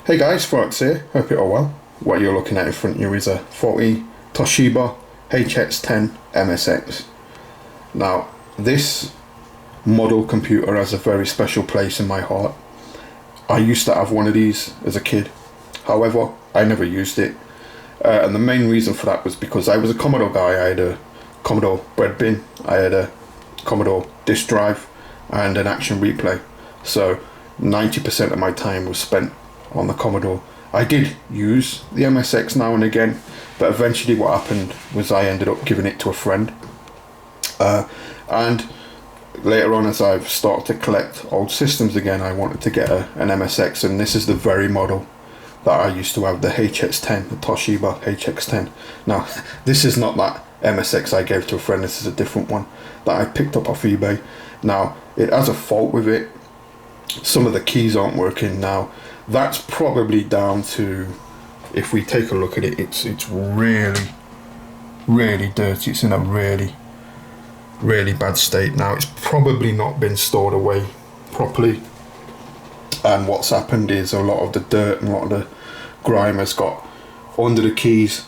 Hey guys, Fox here, hope you're all well. What you're looking at in front of you is a faulty Toshiba HX-10 MSX. Now, this model computer has a very special place in my heart. I used to have one of these as a kid, however, I never used it. And the main reason for that was because I was a Commodore guy. I had a Commodore bread bin, I had a Commodore disk drive, and an action replay. So 90% of my time was spent on the Commodore. I did use the MSX now and again, but eventually what happened was I ended up giving it to a friend. And later on, as I've started to collect old systems again, I wanted to get an MSX, and this is the very model that I used to have, the HX-10, the Toshiba HX-10. Now, this is not that MSX I gave to a friend, this is a different one that I picked up off eBay. Now, it has a fault with it. Some of the keys aren't working now. That's probably down to, if we take a look at it, it's really dirty. It's in a really bad state now. It's probably not been stored away properly, and what's happened is a lot of the dirt and a lot of the grime has got under the keys,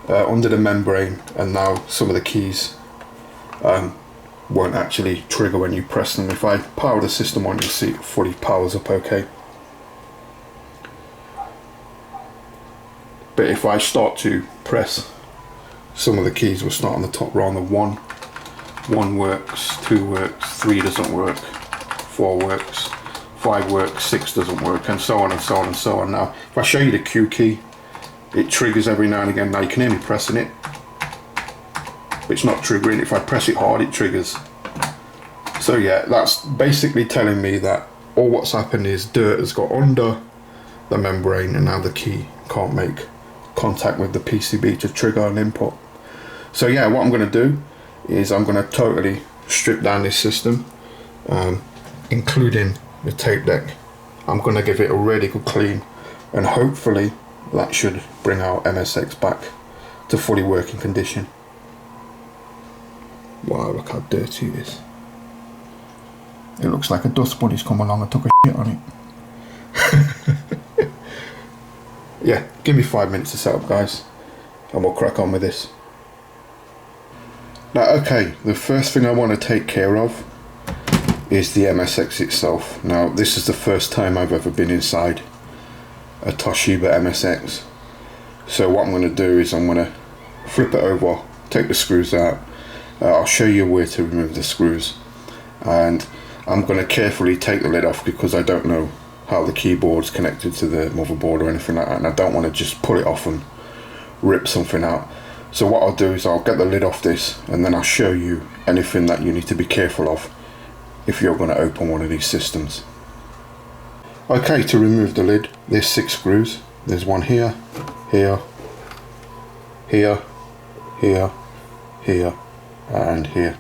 under the membrane, and now some of the keys won't actually trigger when you press them. If I power the system on, you'll see it fully powers up okay. But if I start to press, some of the keys will start on the top row. On the one works, 2 works, 3 doesn't work, 4 works, 5 works, 6 doesn't work, and so on and so on and so on. Now, if I show you the Q key, it triggers every now and again. Now you can hear me pressing it, but it's not triggering. If I press it hard, it triggers. So yeah, that's basically telling me that all what's happened is dirt has got under the membrane, and now the key can't make contact with the PCB to trigger an input. So yeah, what I'm going to do is I'm going to totally strip down this system, including the tape deck. I'm going to give it a really good clean, and hopefully that should bring our MSX back to fully working condition. Wow, look how dirty it is. It looks like a dust bunny's come along and took a shit on it. Yeah, give me 5 minutes to set up, guys, and we'll crack on with this. Now, okay, the first thing I want to take care of is the MSX itself. Now, this is the first time I've ever been inside a Toshiba MSX. So what I'm going to do is I'm going to flip it over, take the screws out. I'll show you where to remove the screws, and I'm going to carefully take the lid off because I don't know how the keyboard's connected to the motherboard or anything like that, and I don't want to just pull it off and rip something out. So what I'll do is I'll get the lid off this, and then I'll show you anything that you need to be careful of if you're going to open one of these systems. Okay, to remove the lid, there's 6 screws. There's one here, here, here, here, here, and here.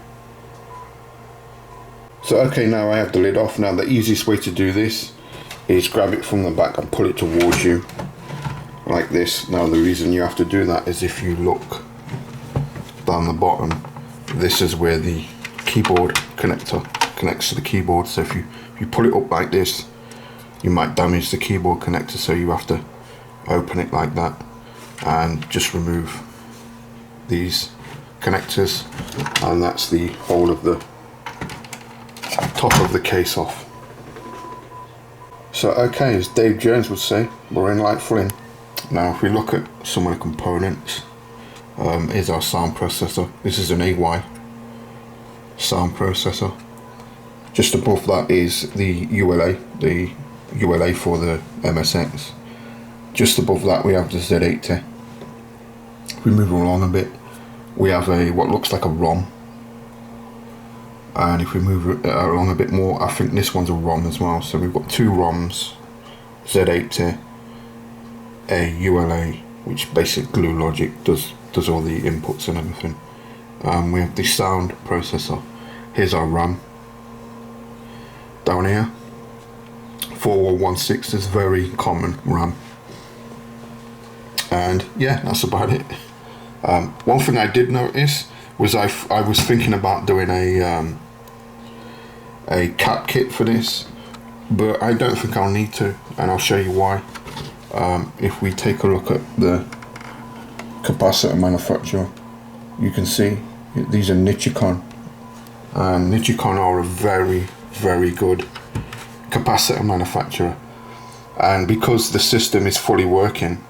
So okay, now I have the lid off. Now the easiest way to do this is grab it from the back and pull it towards you like this. Now the reason you have to do that is if you look down the bottom, this is where the keyboard connector connects to the keyboard. So if you pull it up like this, you might damage the keyboard connector, so you have to open it like that and just remove these connectors, and that's the whole of the top of the case off. So okay, as Dave Jones would say, we're in like full in. Now if we look at some of the components, here's our sound processor. This is an AY sound processor. Just above that is the ULA for the MSX. Just above that we have the Z810. If we move along a bit, we have what looks like a ROM, and if we move along a bit more, I think this one's a ROM as well. So we've got 2 ROMs, Z810, a ULA, which basic glue logic does all the inputs and everything. We have the sound processor. Here's our RAM down here, 4116 is very common RAM, and yeah, that's about it. One thing I did notice was I was thinking about doing a cap kit for this, but I don't think I'll need to, and I'll show you why. if we take a look at the capacitor manufacturer, you can see these are Nichicon, and Nichicon are a very good capacitor manufacturer, and because the system is fully working,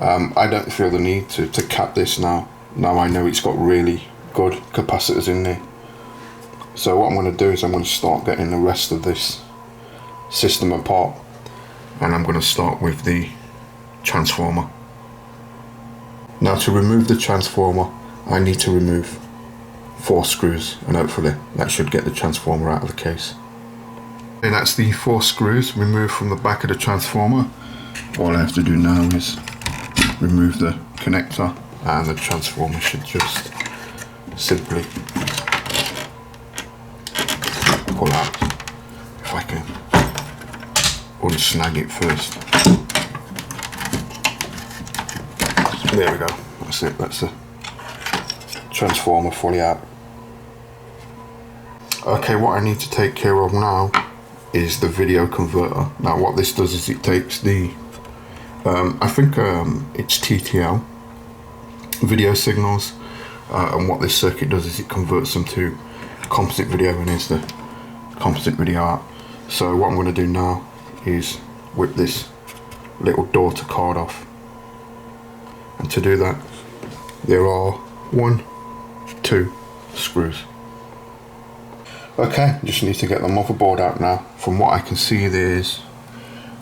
I don't feel the need to cap this now I know it's got really good capacitors in there. So what I'm going to do is I'm going to start getting the rest of this system apart, and I'm going to start with the transformer. Now, to remove the transformer, I need to remove 4 screws, and hopefully that should get the transformer out of the case. And that's the 4 screws removed from the back of the transformer. All I have to do now is remove the connector, and the transformer should just simply pull out. If I can unsnag it first. There we go, that's it, that's the transformer fully out. Okay, what I need to take care of now is the video converter. Now what this does is it takes the, I think it's TTL video signals, and what this circuit does is it converts them to composite video, and here's the composite video art. So what I'm going to do now is whip this little daughter card off, and to do that there are 1, 2 screws. Okay, just need to get the motherboard out now. From what I can see, there's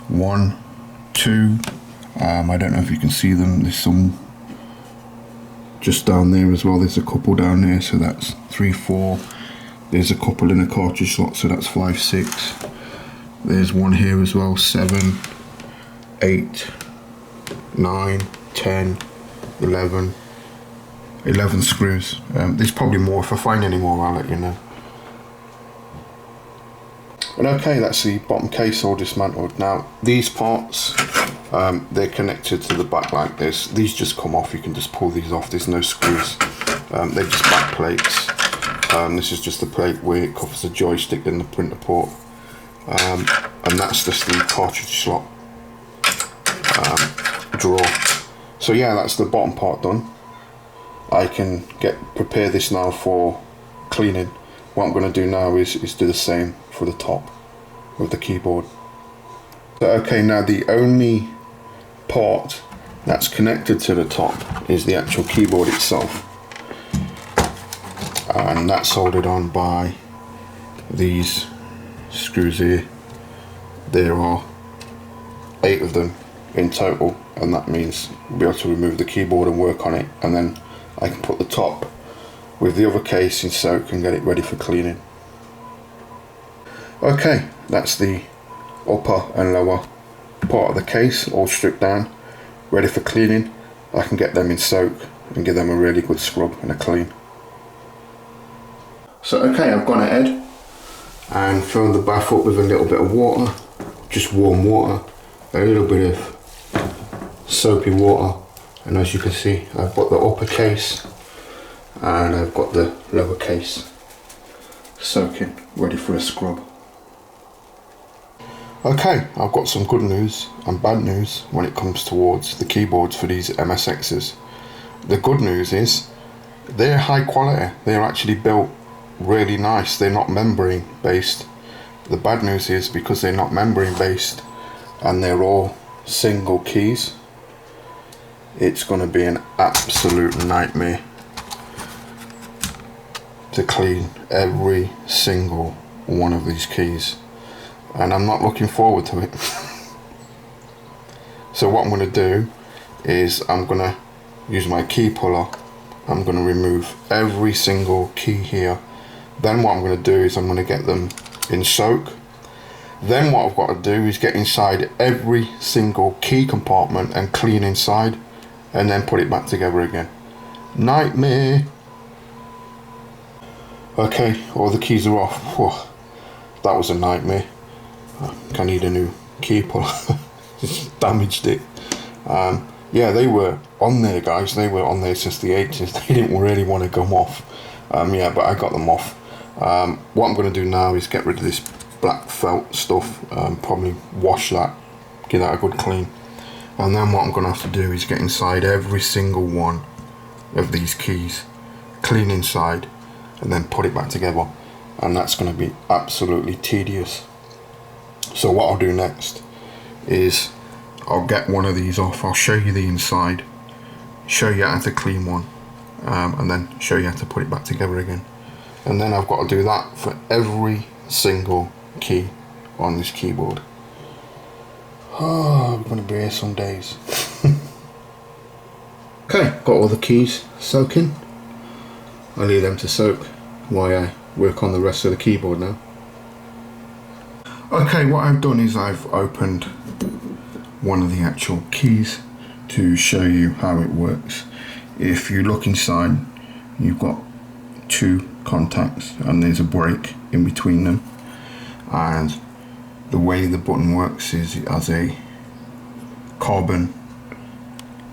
1, 2, I don't know if you can see them, there's some just down there as well, there's a couple down there, so that's 3, 4, there's a couple in a cartridge slot, so that's 5, 6, there's one here as well, 7, 8, 9, 10, 11 screws. There's probably more. If I find any more, I'll let you know. And okay, that's the bottom case all dismantled. Now these parts, they're connected to the back like this. These just come off, you can just pull these off, there's no screws. They're just back plates. This is just the plate where it covers the joystick and the printer port. And that's just the cartridge slot drawer. So yeah, that's the bottom part done. I can prepare this now for cleaning. What I'm going to do now is do the same for the top with the keyboard. So okay, now the only part that's connected to the top is the actual keyboard itself, and that's soldered on by these screws here. There are 8 of them in total, and that means we'll be able to remove the keyboard and work on it, and then I can put the top with the other case in soak and get it ready for cleaning. Okay, that's the upper and lower part of the case all stripped down, ready for cleaning. I can get them in soak and give them a really good scrub and a clean. So okay, I've gone ahead and filled the bath up with a little bit of water, just warm water, a little bit of soapy water, and as you can see I've got the upper case and I've got the lower case soaking, ready for a scrub. Okay, I've got some good news and bad news when it comes towards the keyboards for these MSXs. The good news is they're high quality, they're actually built really nice, they're not membrane based. The bad news is because they're not membrane based and they're all single keys, it's going to be an absolute nightmare to clean every single one of these keys, and I'm not looking forward to it. So what I'm going to do is I'm going to use my key puller, I'm going to remove every single key here. Then what I'm going to do is I'm going to get them in soak. Then what I've got to do is get inside every single key compartment and clean inside, and then put it back together again. Nightmare. Okay, all the keys are off. Whew, that was a nightmare. I need a new key puller. Just damaged it. Yeah, they were on there, guys. They were on there since the 80s. They didn't really want to come off. Yeah, but I got them off. What I'm going to do now is get rid of this black felt stuff. Probably wash that, give that a good clean, And then what I'm going to have to do is get inside every single one of these keys, clean inside, and then put it back together. And that's going to be absolutely tedious. So what I'll do next is I'll get one of these off, I'll show you the inside, show you how to clean one, and then show you how to put it back together again. And then I've got to do that for every single key on this keyboard. Oh, I'm going to be here some days. Okay, got all the keys soaking. I'll leave them to soak while I work on the rest of the keyboard now. Okay, what I've done is I've opened one of the actual keys to show you how it works. If you look inside, you've got two contacts and there's a break in between them, and the way the button works is it has a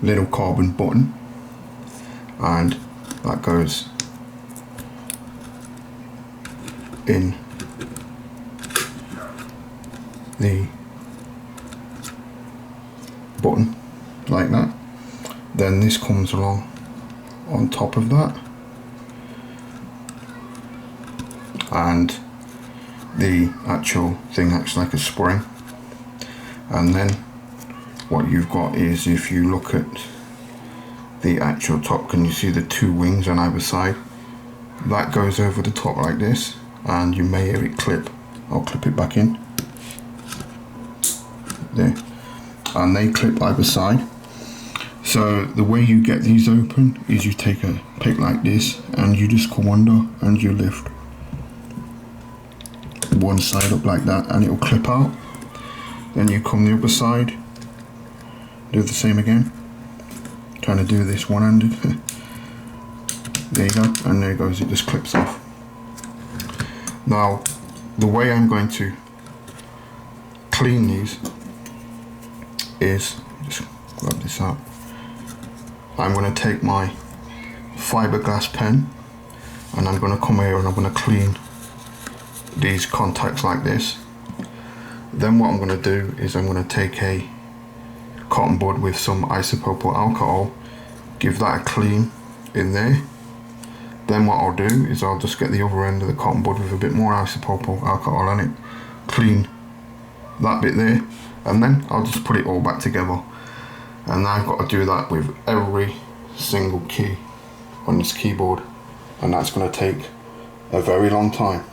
little carbon button, and that goes in the button like that. Then this comes along on top of that, and the actual thing acts like a spring. And then what you've got is, if you look at the actual top, can you see the two wings on either side? That goes over the top like this, and you may hear it clip. I'll clip it back in there, and they clip either side. So the way you get these open is you take a pick like this and you just come under and you lift one side up like that and it will clip out. Then you come the other side, do the same again. Trying to do this one-handed. There you go, and there it goes, it just clips off. Now the way I'm going to clean these is, just grab this out, I'm going to take my fiberglass pen and I'm going to come here and I'm going to clean these contacts like this. Then what I'm going to do is I'm going to take a cotton bud with some isopropyl alcohol, give that a clean in there. Then what I'll do is I'll just get the other end of the cotton bud with a bit more isopropyl alcohol on it, clean that bit there, and then I'll just put it all back together. And now I've got to do that with every single key on this keyboard, and that's going to take a very long time.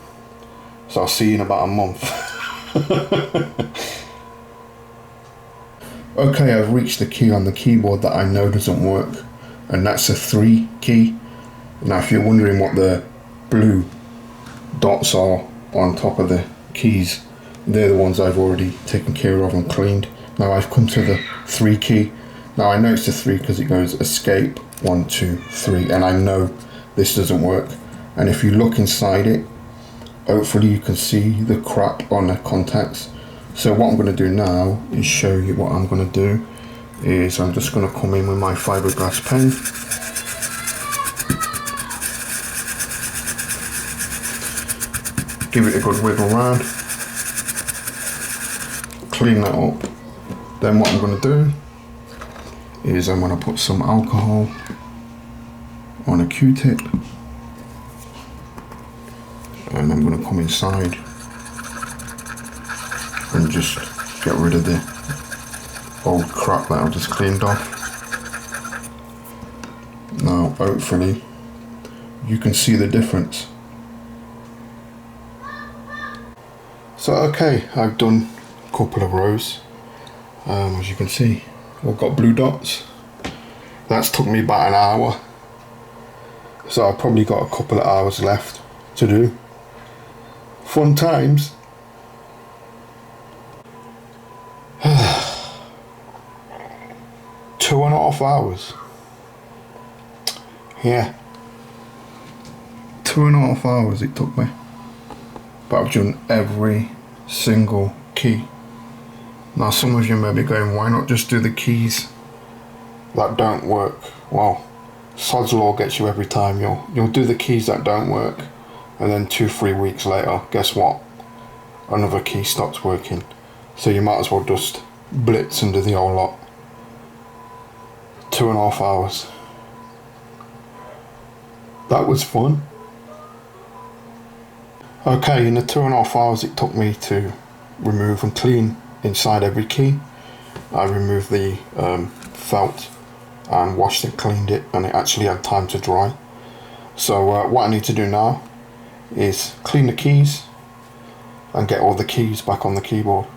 So I'll see you in about a month. Okay, I've reached the key on the keyboard that I know doesn't work, and that's a 3 key. Now if you're wondering what the blue dots are on top of the keys, they're the ones I've already taken care of and cleaned. Now I've come to the 3 key. Now I know it's the 3 because it goes escape 1, 2, 3, and I know this doesn't work. And if you look inside it, hopefully you can see the crap on the contacts. So what I'm going to do now is show you what I'm going to do. Is I'm just going to come in with my fiberglass pen, give it a good wiggle round, clean that up. Then what I'm going to do is I'm going to put some alcohol on a Q-tip, and I'm going to come inside and just get rid of the old crap that I've just cleaned off. Now hopefully you can see the difference. So okay, I've done a couple of rows. As you can see, I've got blue dots. That's took me about an hour, so I've probably got a couple of hours left to do. Fun times. 2.5 hours. Yeah, 2.5 hours it took me, but I've done every single key. Now some of you may be going, why not just do the keys that don't work? Well, sod's law gets you every time. You'll do the keys that don't work, and then 2-3 weeks later, guess what? Another key stops working. So you might as well just blitz and do the whole lot. 2.5 hours. That was fun. Okay, in the 2.5 hours it took me to remove and clean inside every key. I removed the felt and washed it, cleaned it, and it actually had time to dry. So what I need to do now is clean the keys and get all the keys back on the keyboard.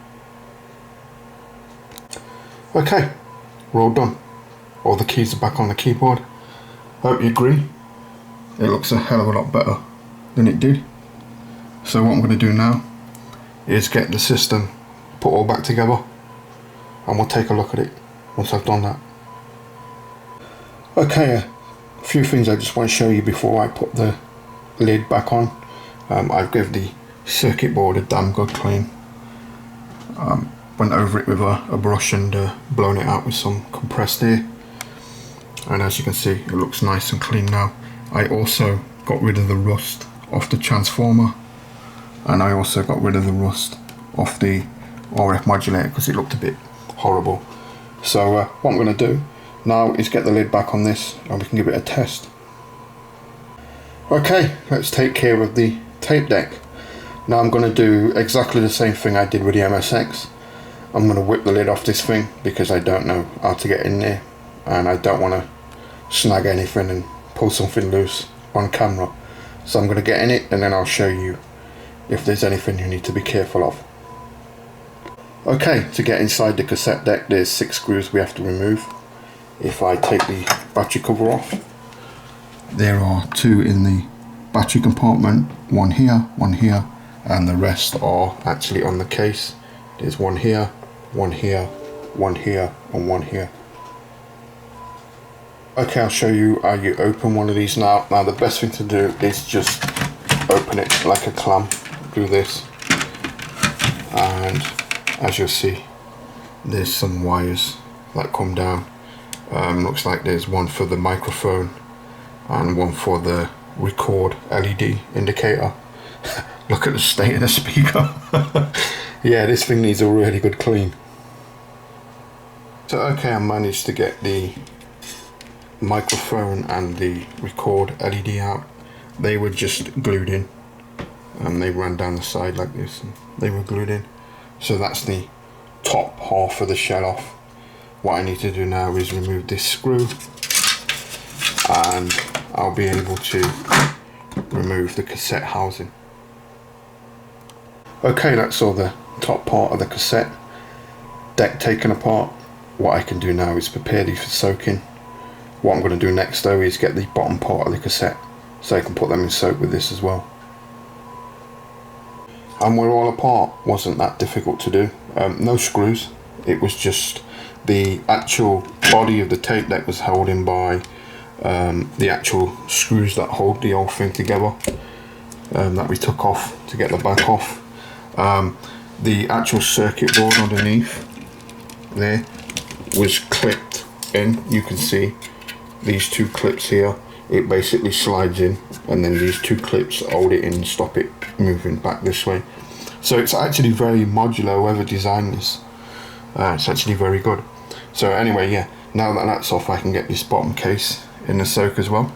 Okay, we're all done. All the keys are back on the keyboard. Hope you agree. It looks a hell of a lot better than it did. So what I'm going to do now is get the system put all back together, and we'll take a look at it once I've done that. Okay, a few things I just want to show you before I put the lid back on. I've given the circuit board a damn good clean. Went over it with a brush and blown it out with some compressed air, and as you can see it looks nice and clean now. I also got rid of the rust off the transformer, and I also got rid of the rust off the RF modulator because it looked a bit horrible. So what I'm going to do now is get the lid back on this and we can give it a test. Okay, let's take care of the tape deck. Now I'm going to do exactly the same thing I did with the MSX. I'm going to whip the lid off this thing because I don't know how to get in there, and I don't want to snag anything and pull something loose on camera. So I'm going to get in it and then I'll show you if there's anything you need to be careful of. Okay, to get inside the cassette deck there's 6 screws we have to remove. If I take the battery cover off, there are 2 in the battery compartment, one here, and the rest are actually on the case. There's one here, one here, one here, and one here. Okay, I'll show you how you open one of these now. Now the best thing to do is just open it like a clam. Do this, and as you'll see there's some wires that come down. Looks like there's one for the microphone and one for the record LED indicator. Look at the state of the speaker. Yeah, this thing needs a really good clean. So okay, I managed to get the microphone and the record LED out. They were just glued in, and they ran down the side like this, and they were glued in. So that's the top half of the shell off. What I need to do now is remove this screw, and I'll be able to remove the cassette housing. Okay, that's all the top part of the cassette deck taken apart. What I can do now is prepare these for soaking. What I'm going to do next though is get the bottom part of the cassette so I can put them in soak with this as well. And we're all apart, wasn't that difficult to do. No screws, it was just the actual body of the tape deck was held in by the actual screws that hold the whole thing together, that we took off to get the back off. The actual circuit board underneath there was clipped in. You can see these 2 clips here, it basically slides in, and then these 2 clips hold it in and stop it moving back this way. So it's actually very modular. Whoever designed this, it's actually very good. So anyway, yeah, now that that's off, I can get this bottom case in the soak as well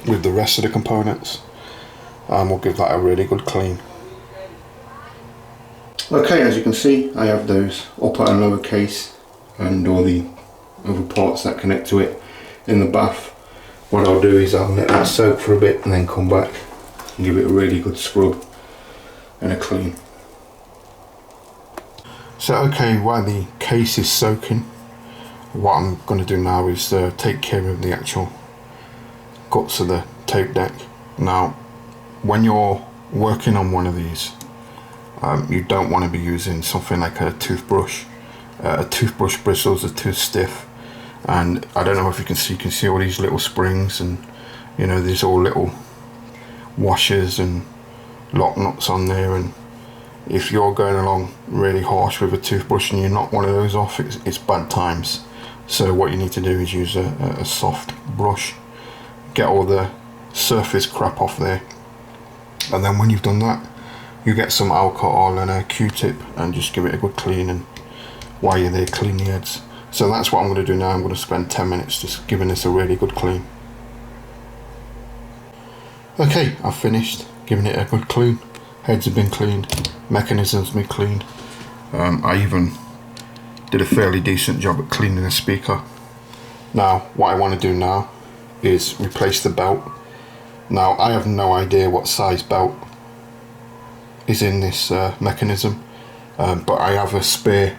with the rest of the components, and we'll give that a really good clean. Okay, as you can see, I have those upper and lower case and all the other parts that connect to it in the bath. What I'll do is I'll let that soak for a bit and then come back and give it a really good scrub and a clean. So okay, while the case is soaking, what I'm going to do now is take care of the actual guts of the tape deck. Now when you're working on one of these, you don't want to be using something like a toothbrush. A toothbrush bristles are too stiff, and I don't know if you can see all these little springs, and you know there's all little washers and lock nuts on there, and if you're going along really harsh with a toothbrush and you knock one of those off, it's bad times. So what you need to do is use a soft brush, get all the surface crap off there, and then when you've done that, you get some alcohol and a Q-tip and just give it a good clean, and while you're there, clean the heads. So that's what I'm going to do now. I'm going to spend 10 minutes just giving this a really good clean. Okay, I've finished giving it a good clean. Heads have been cleaned, mechanisms have been cleaned. I even did a fairly decent job at cleaning the speaker. Now what I want to do now is replace the belt. Now I have no idea what size belt is in this mechanism, but I have a spare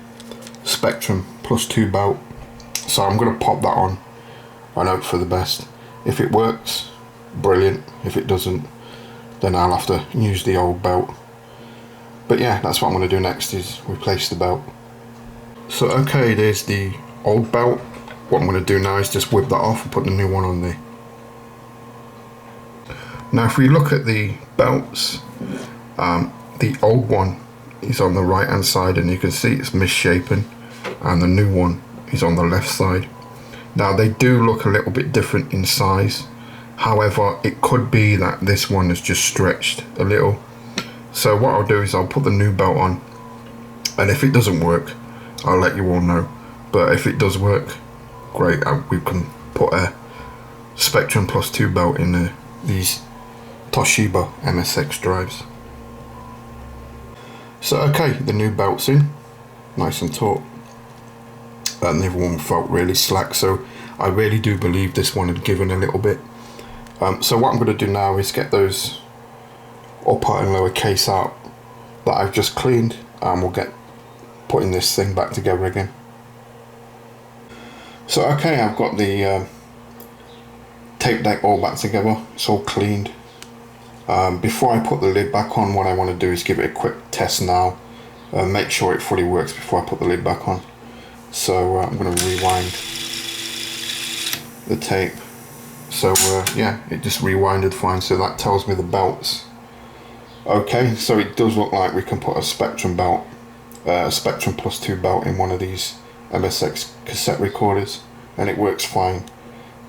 Spectrum +2 belt, so I'm going to pop that on and hope for the best. If it works, brilliant. If it doesn't, then I'll have to use the old belt. But yeah, that's what I'm going to do next, is replace the belt. So okay, there's the old belt. What I'm going to do now is just whip that off and put the new one on there. Now if we look at the belts, the old one is on the right hand side and you can see it's misshapen, and the new one is on the left side. Now they do look a little bit different in size, however it could be that this one is just stretched a little. So what I'll do is I'll put the new belt on, and if it doesn't work I'll let you all know, but if it does work, great. We can put a Spectrum +2 belt in these Toshiba MSX drives. So okay, the new belt's in, nice and taut, and the other one felt really slack, so I really do believe this one had given a little bit. So what I'm going to do now is get those upper and lower case out that I've just cleaned, and we'll get putting this thing back together again. So okay, I've got the tape deck all back together, it's all cleaned. Before I put the lid back on, what I want to do is give it a quick test now, make sure it fully works before I put the lid back on. So I'm going to rewind the tape. So yeah, it just rewinded fine, so that tells me the belt's okay. So it does look like we can put a Spectrum belt, a Spectrum +2 belt in one of these MSX cassette recorders, and it works fine.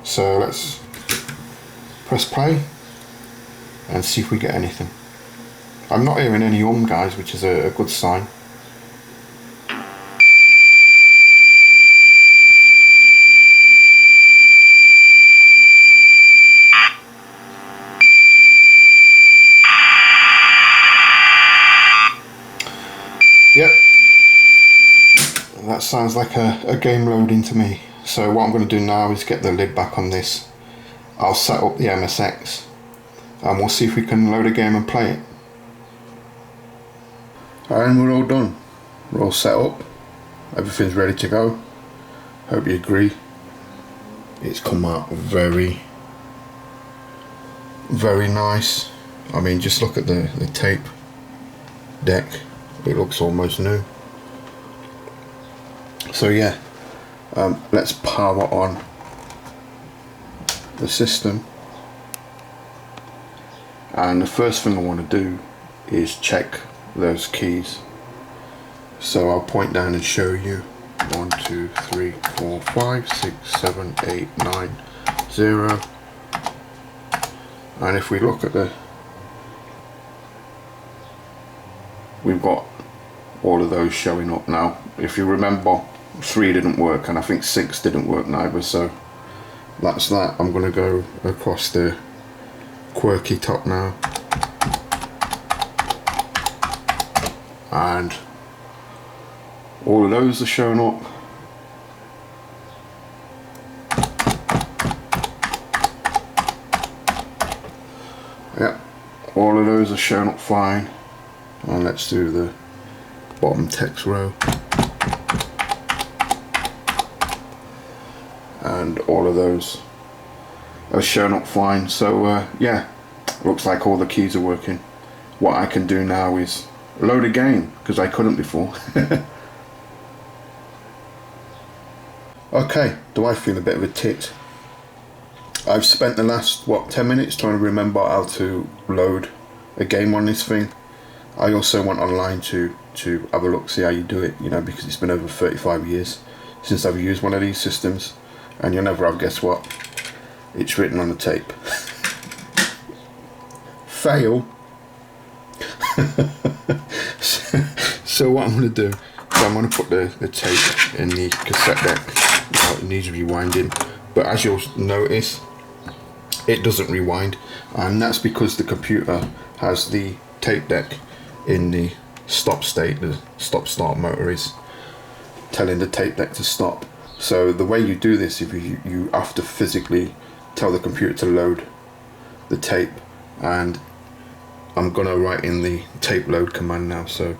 So let's press play and see if we get anything. I'm not hearing any guys, which is a good sign. Yep, that sounds like a game loading to me. So what I'm going to do now is get the lid back on this. I'll set up the MSX and we'll see if we can load a game and play it. And we're all done. We're all set up. Everything's ready to go. Hope you agree. It's come out very, very nice. I mean, just look at the tape deck. It looks almost new. So yeah, let's power on the system. And the first thing I want to do is check those keys. So I'll point down and show you 1, 2, 3, 4, 5, 6, 7, 8, 9, 0. And if we look at we've got all of those showing up now. If you remember, 3 didn't work and I think 6 didn't work neither, so that's that. I'm going to go across the quirky top now, and all of those are showing up. Yep, all of those are showing up fine. And let's do the bottom text row, and all of those are showing up fine. So yeah, looks like all the keys are working. What I can do now is load a game, because I couldn't before. Okay, do I feel a bit of a tit? I've spent the last 10 minutes trying to remember how to load a game on this thing. I also went online to have a look, see how you do it, you know, because it's been over 35 years since I've used one of these systems, and you'll never have guessed what? It's written on the tape. Fail. So what I'm going to do So I'm going to put the tape in the cassette deck. Now it needs rewinding, but as you'll notice, it doesn't rewind, and that's because the computer has the tape deck in the stop state. The stop start motor is telling the tape deck to stop. So the way you do this, if you have to physically tell the computer to load the tape, and I'm gonna write in the tape load command now. So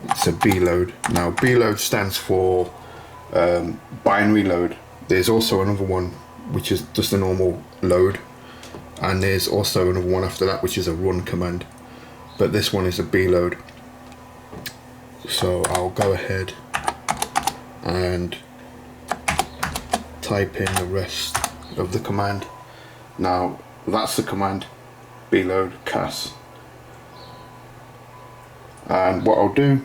it's a B load. Now B load stands for binary load. There's also another one which is just a normal load, and there's also another one after that which is a run command, but this one is a B load. So I'll go ahead and type in the rest of the command. Now that's the command, B load Cass, and what I'll do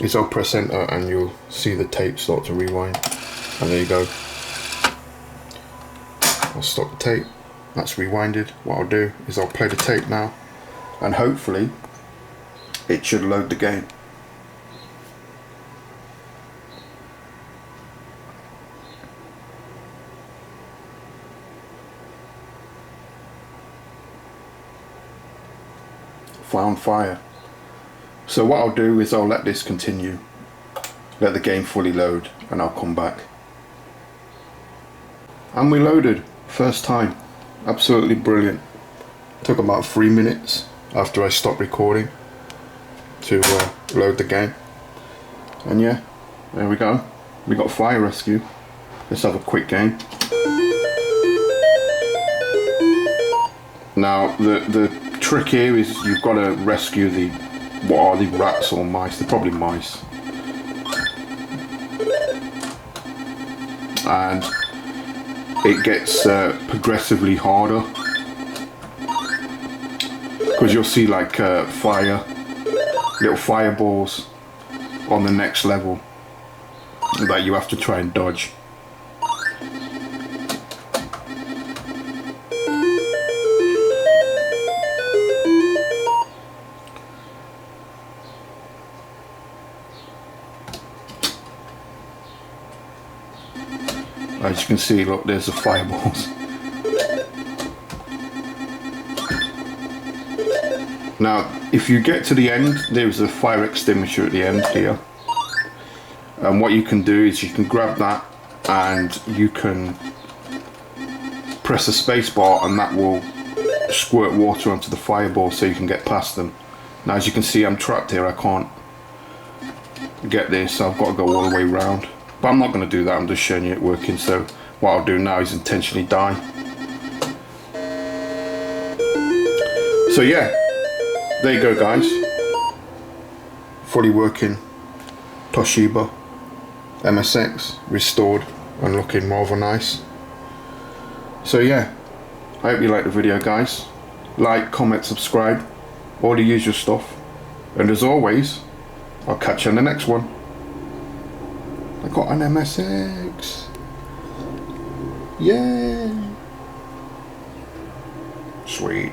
is I'll press enter and you'll see the tape start to rewind, and there you go. I'll stop the tape, that's rewinded. What I'll do is I'll play the tape now, and hopefully it should load the game. Found fire. So what I'll do is I'll let this continue, let the game fully load, and I'll come back. And we loaded, first time. Absolutely brilliant. Took about 3 minutes after I stopped recording to load the game. And yeah, there we go. We got fire rescue. Let's have a quick game. Now the trick here is you've got to rescue the, what are the rats or mice? They're probably mice. And it gets progressively harder, because you'll see like little fireballs on the next level that you have to try and dodge. As you can see, look, there's the fireballs. Now, if you get to the end, there's a fire extinguisher at the end here. And what you can do is you can grab that and you can press the space bar, and that will squirt water onto the fireball so you can get past them. Now, as you can see, I'm trapped here. I can't get this, so I've got to go all the way around. But I'm not going to do that, I'm just showing you it working. So what I'll do now is intentionally die. So yeah, there you go guys. Fully working Toshiba MSX, restored and looking more than nice. So yeah, I hope you liked the video guys. Like, comment, subscribe, all the usual stuff. And as always, I'll catch you on the next one. I got an MSX. Yeah. Sweet.